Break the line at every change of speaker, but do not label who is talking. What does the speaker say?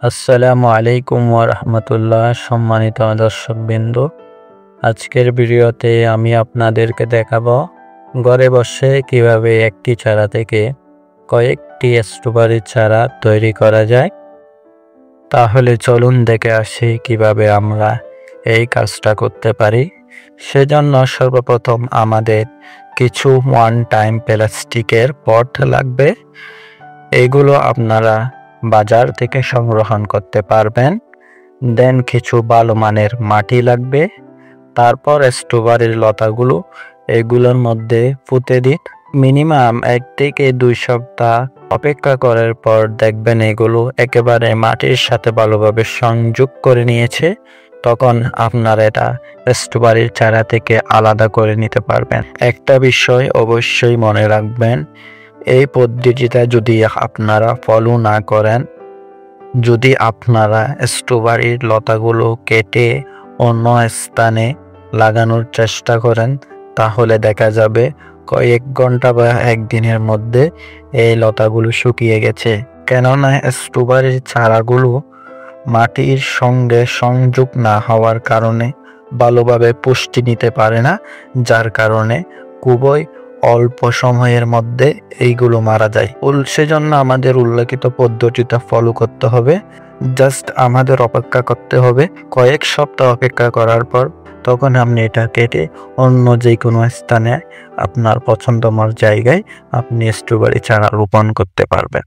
আসসালামু আলাইকুম ওয়া রাহমাতুল্লাহ। সম্মানিত দর্শকবৃন্দ, আজকের ভিডিওতে আমি আপনাদেরকে দেখাবো ঘরে বসে কিভাবে একটি চারা থেকে কয়েকটি স্ট্রবেরি চারা তৈরি করা যায়। তাহলে চলুন দেখে আসি কিভাবে আমরা এই কাজটা করতে পারি। সেজন্য সর্বপ্রথম আমাদের কিছু ওয়ান টাইম প্লাস্টিকের পট লাগবে। এগুলো আপনারা বাজার থেকে সংগ্রহ করতে পারবেন। দেন কিছু ভালো মানের মাটি লাগবে। তারপর স্ট্রবেরির লতাগুলো এগুলোর মধ্যে পুঁতে দিন। মিনিমাম 1 থেকে 2 সপ্তাহ অপেক্ষা করার পর দেখবেন এগুলো একেবারে মাটির সাথে ভালোভাবে সংযোগ করে নিয়েছে। তখন আপনারা এটা স্ট্রবেরির চারা থেকে আলাদা করে নিতে পারবেন। একটা বিষয় অবশ্যই মনে রাখবেন, এই পদ্ধতিটা যদি আপনারা ফলো না করেন, যদি আপনারা স্ট্রবেরির লতাগুলো কেটে অন্য স্থানে লাগানোর চেষ্টা করেন, তাহলে দেখা যাবে কয়েক ঘন্টা বা একদিনের মধ্যে এই লতাগুলো শুকিয়ে গেছে। কেননা স্ট্রবেরির চারাগুলো মাটির সঙ্গে সংযোগ না হওয়ার কারণে ভালোভাবে পুষ্টি নিতে পারে না, যার কারণে খুবই অল্প সময়ের মধ্যে এইগুলো মারা যায়। সেজন্য আমাদের উল্লেখিত পদ্ধতিটা ফলো করতে হবে। জাস্ট আমাদের অপেক্ষা করতে হবে কয়েক সপ্তাহ অপেক্ষা করার পর, তখন আপনি এটা কেটে অন্য যে কোনো স্থানে আপনার পছন্দময় জায়গায় আপনি স্ট্রবেরি চারা রোপণ করতে পারবেন।